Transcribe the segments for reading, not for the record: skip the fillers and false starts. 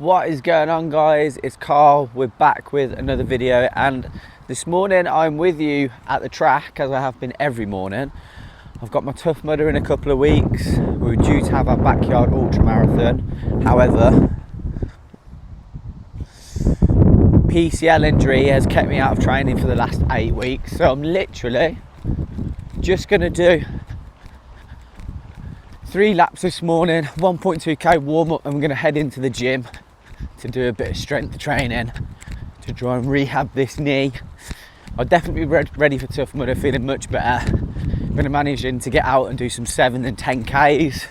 What is going on, guys? It's Carl. We're back with another video, and this morning I'm with you at the track, as I have been every morning. I've got my Tough Mudder in a couple of weeks. We're due to have our backyard ultra marathon. However, PCL injury has kept me out of training for the last 8 weeks, so I'm literally just going to do 3 laps this morning, 1.2k warm up, and I'm going to head into the gym to do a bit of strength training to try and rehab this knee. I'll definitely be ready for Tough Mudder, feeling much better. I'm going to manage to get out and do some 7 and 10k's.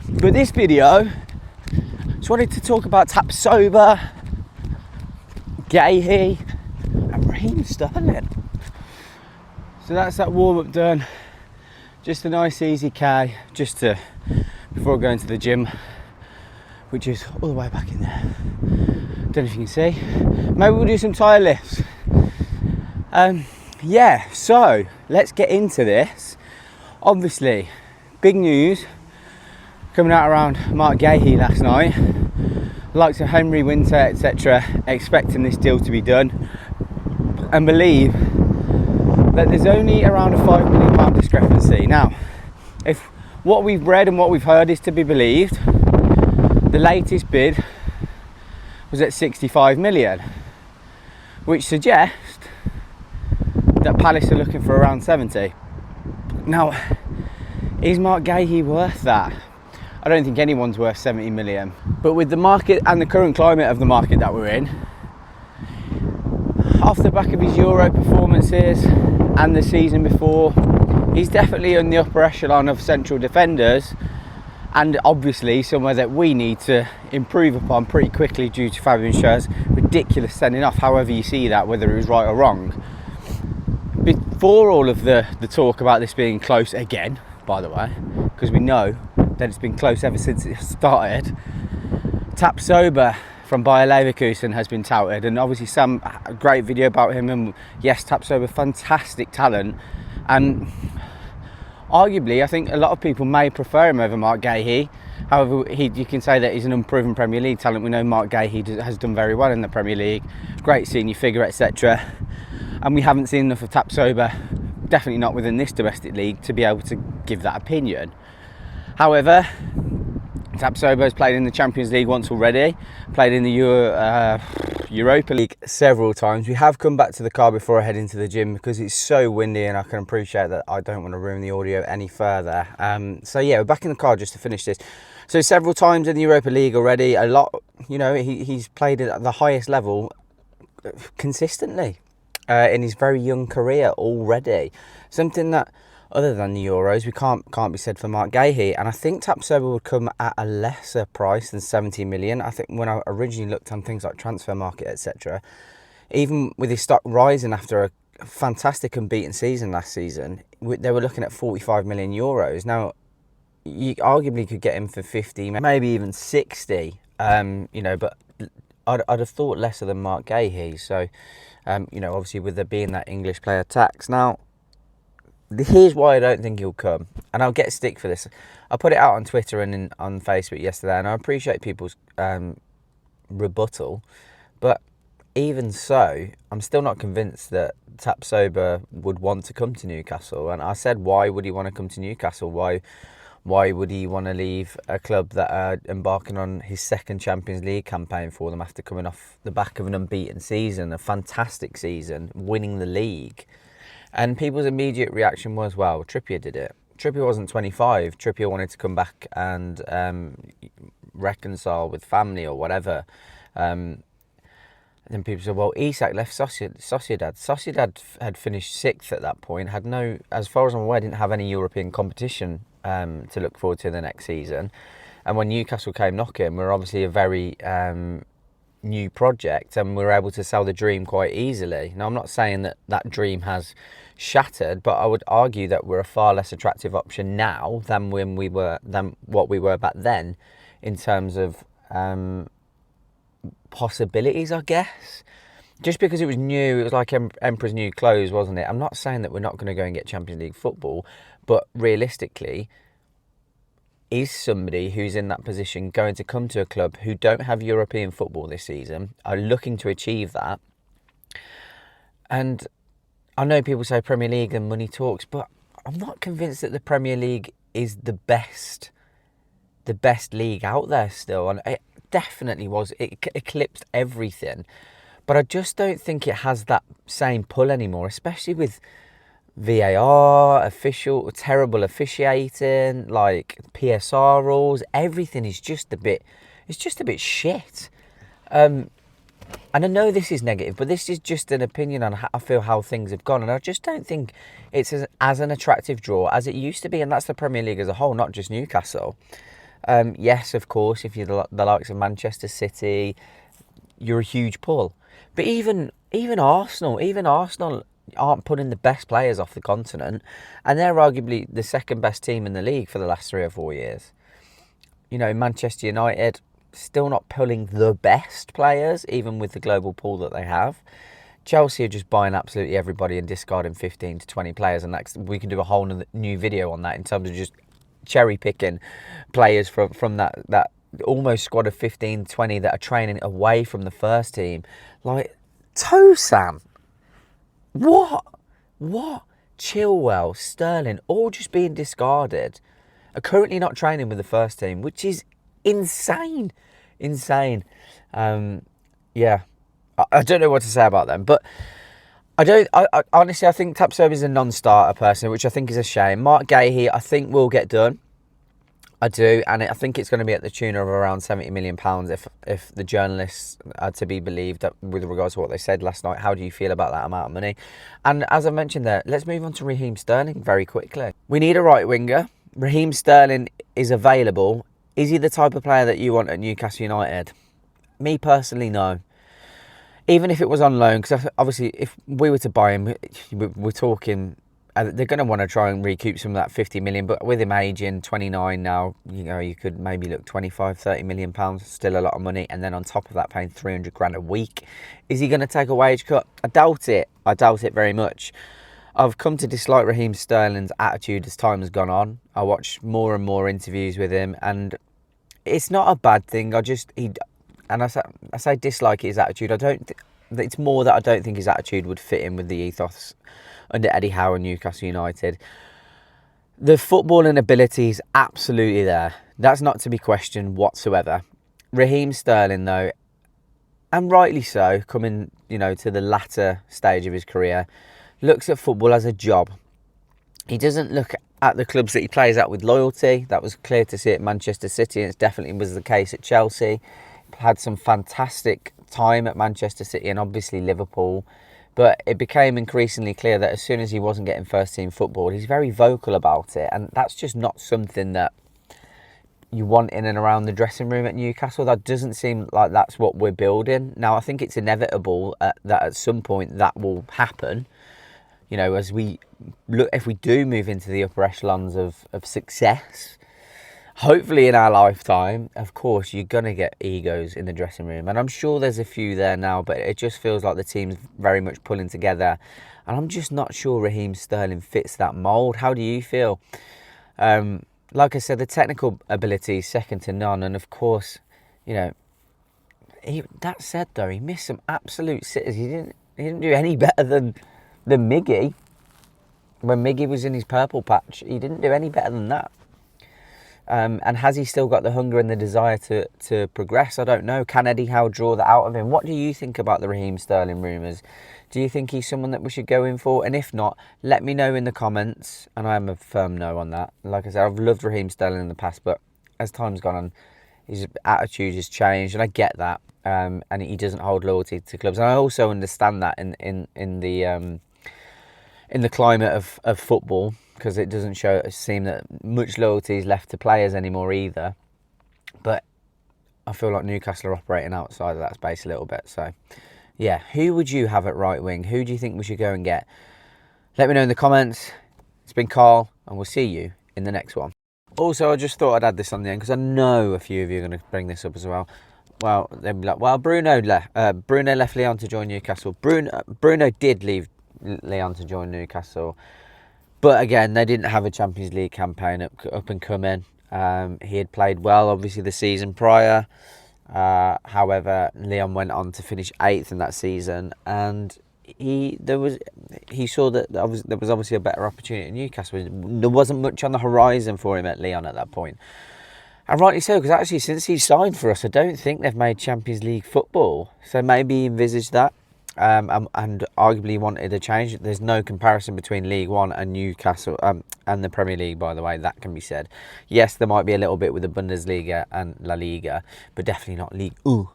But this video, just wanted to talk about Tapsoba, Guehi and Raheem Sterling. So that's that warm up done. Just a nice easy K, just to before going to the gym, which is all the way back in there. Don't know if you can see. Maybe we'll do some tyre lifts. Yeah, so let's get into this. Obviously, big news coming out around Mark Guehi last night. Likes of Henry Winter, etc., expecting this deal to be done, and believe that there's only around a £5 million discrepancy. Now, if what we've read and what we've heard is to be believed, the latest bid was at 65 million, which suggests that Palace are looking for around 70. Now, is Mark Guehi worth that? I don't think anyone's worth 70 million. But with the market and the current climate of the market that we're in, off the back of his Euro performances and the season before, he's definitely in the upper echelon of central defenders, and obviously somewhere that we need to improve upon pretty quickly due to Fabian Shares' ridiculous sending off, however you see that, whether it was right or wrong. Before all of the talk about this being close again, by the way, because we know that it's been close ever since it started, Tapsoba from Bayer Leverkusen has been touted, and obviously a great video about him, and yes, Tapsoba, fantastic talent, and arguably I think a lot of people may prefer him over Mark Guehi. However, you can say that he's an unproven Premier League talent. We know Mark Guehi has done very well in the Premier League, great senior figure, etc., and we haven't seen enough of Tapsoba, definitely not within this domestic league, to be able to give that opinion. However, Tapsoba has played in the Champions League once already, played in the Europa League several times. We have come back to the car before I head into the gym because it's so windy, and I can appreciate that I don't want to ruin the audio any further. So yeah, we're back in the car just to finish this. So several times in the Europa League already, a lot, you know, he's played at the highest level consistently in his very young career already. Something that, other than the Euros, we can't be said for Mark Guehi, and I think Tapsoba would come at a lesser price than 70 million. I think when I originally looked on things like transfer market, etc., even with his stock rising after a fantastic unbeaten season last season, they were looking at 45 million euros. Now, you arguably could get him for 50, maybe even 60, you know, but I'd have thought lesser than Mark Guehi. So, you know, obviously with there being that English player tax. Now, here's why I don't think he'll come, and I'll get stick for this. I put it out on Twitter and on Facebook yesterday, and I appreciate people's rebuttal, but even so, I'm still not convinced that Tapsoba would want to come to Newcastle. And I said, why would he want to come to Newcastle? Why would he want to leave a club that are embarking on his second Champions League campaign for them after coming off the back of an unbeaten season, a fantastic season, winning the league? And people's immediate reaction was, well, Trippier did it. Trippier wasn't 25. Trippier wanted to come back and reconcile with family or whatever. And then people said, well, Isak left Sociedad. Sociedad had finished 6th at that point, had no, as far as I'm aware, didn't have any European competition to look forward to the next season. And when Newcastle came knocking, we were obviously a very new project, and we were able to sell the dream quite easily. Now, I'm not saying that that dream has shattered, but I would argue that we're a far less attractive option now than what we were back then, in terms of possibilities, I guess. Just because it was new, it was like Emperor's new clothes, wasn't it? I'm not saying that we're not going to go and get Champions League football, but realistically, is somebody who's in that position going to come to a club who don't have European football this season, are looking to achieve that. And I know people say Premier League and money talks, but I'm not convinced that the Premier League is the best league out there still. And it definitely was. It eclipsed everything. But I just don't think it has that same pull anymore, especially with VAR, terrible officiating, like PSR rules. Everything is just a bit shit. And I know this is negative, but this is just an opinion on how I feel how things have gone. And I just don't think it's as an attractive draw as it used to be. And that's the Premier League as a whole, not just Newcastle. Yes, of course, if you're the likes of Manchester City, you're a huge pull. But even Arsenal aren't putting the best players off the continent. And they're arguably the second best team in the league for the last 3 or 4 years. You know, Manchester United still not pulling the best players, even with the global pool that they have. Chelsea are just buying absolutely everybody and discarding 15 to 20 players, and we can do a whole new video on that in terms of just cherry picking players from that almost squad of 15, 20 that are training away from the first team. Like Tosan, what? Chilwell, Sterling, all just being discarded, are currently not training with the first team, which is insane. Yeah, I don't know what to say about them, but I honestly, I think Tapsoba is a non-starter personally, which I think is a shame. Mark Guehi, I think will get done. I do, and I think it's going to be at the tune of around £70 million if the journalists are to be believed with regards to what they said last night. How do you feel about that amount of money? And as I mentioned there, let's move on to Raheem Sterling very quickly. We need a right winger. Raheem Sterling is available. Is he the type of player that you want at Newcastle United? Me personally, no. Even if it was on loan, because obviously if we were to buy him, we're talking, they're going to want to try and recoup some of that 50 million, but with him aging 29 now, you know, you could maybe look 25, 30 million pounds, still a lot of money, and then on top of that paying 300 grand a week. Is he going to take a wage cut? I doubt it very much. I've come to dislike Raheem Sterling's attitude as time has gone on. I watch more and more interviews with him, and it's not a bad thing. I say dislike his attitude. It's more that I don't think his attitude would fit in with the ethos under Eddie Howe and Newcastle United. The footballing ability is absolutely there. That's not to be questioned whatsoever. Raheem Sterling, though, and rightly so, coming, you know, to the latter stage of his career, looks at football as a job. He doesn't look at the clubs that he plays at with loyalty. That was clear to see at Manchester City, and it definitely was the case at Chelsea. Had some fantastic time at Manchester City and obviously Liverpool, but it became increasingly clear that as soon as he wasn't getting first team football, he's very vocal about it, and that's just not something that you want in and around the dressing room at Newcastle. That doesn't seem like that's what we're building. Now, I think it's inevitable that at some point that will happen. You know, as we look, if we do move into the upper echelons of success, hopefully in our lifetime, of course, you're going to get egos in the dressing room. And I'm sure there's a few there now, but it just feels like the team's very much pulling together. And I'm just not sure Raheem Sterling fits that mould. How do you feel? Like I said, the technical ability is second to none. And of course, you know, that said, though, he missed some absolute sitters. He didn't do any better than Miggy. When Miggy was in his purple patch, he didn't do any better than that. And has he still got the hunger and the desire to progress? I don't know. Can Eddie Howe draw that out of him? What do you think about the Raheem Sterling rumours? Do you think he's someone that we should go in for? And if not, let me know in the comments. And I am a firm no on that. Like I said, I've loved Raheem Sterling in the past, but as time's gone on, his attitude has changed, and I get that. And he doesn't hold loyalty to clubs. And I also understand that in the climate of football, because it doesn't seem that much loyalty is left to players anymore either. But I feel like Newcastle are operating outside of that space a little bit. So, yeah, who would you have at right wing? Who do you think we should go and get? Let me know in the comments. It's been Karl, and we'll see you in the next one. Also, I just thought I'd add this on the end, because I know a few of you are going to bring this up as well. Well, they'd be like, well, Bruno left Lyon to join Newcastle. Bruno did leave Lyon to join Newcastle. But again, they didn't have a Champions League campaign up and coming. He had played well, obviously, the season prior. However, Leon went on to finish 8th in that season, and he saw that there was obviously a better opportunity in Newcastle. There wasn't much on the horizon for him at Leon at that point. And rightly so, because actually since he signed for us, I don't think they've made Champions League football. So maybe he envisaged that, and arguably wanted a change. There's no comparison between League One and Newcastle, and the Premier League, by the way, that can be said. Yes, there might be a little bit with the Bundesliga and La Liga, but definitely not League 1.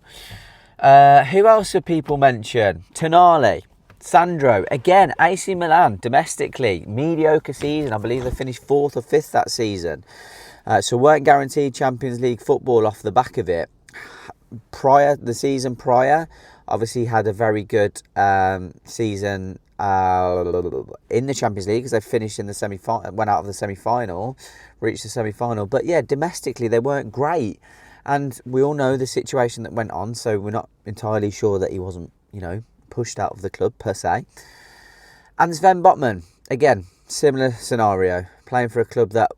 Who else have people mentioned? Tonali, Sandro, again, AC Milan, domestically, mediocre season. I believe they finished 4th or 5th that season. So weren't guaranteed Champions League football off the back of it. The season prior, obviously had a very good season in the Champions League, because they finished in the semi-final, went out of the semi-final, reached the semi-final. But yeah, domestically they weren't great, and we all know the situation that went on. So we're not entirely sure that he wasn't, pushed out of the club per se. And Sven Botman, again, similar scenario, playing for a club that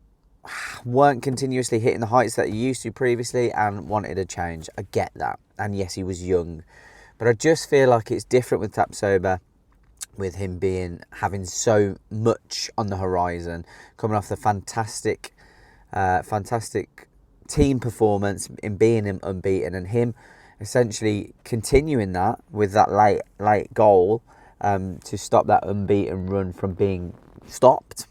weren't continuously hitting the heights that he used to previously and wanted a change. I get that. And yes, he was young. But I just feel like it's different with Tapsoba, with him having so much on the horizon, coming off the fantastic team performance in being unbeaten, and him essentially continuing that with that late goal to stop that unbeaten run from being stopped.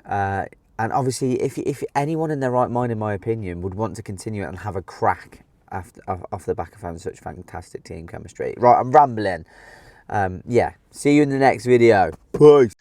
And obviously, if anyone in their right mind, in my opinion, would want to continue it and have a crack off the back of having such fantastic team chemistry. Right, I'm rambling. Yeah, see you in the next video. Peace.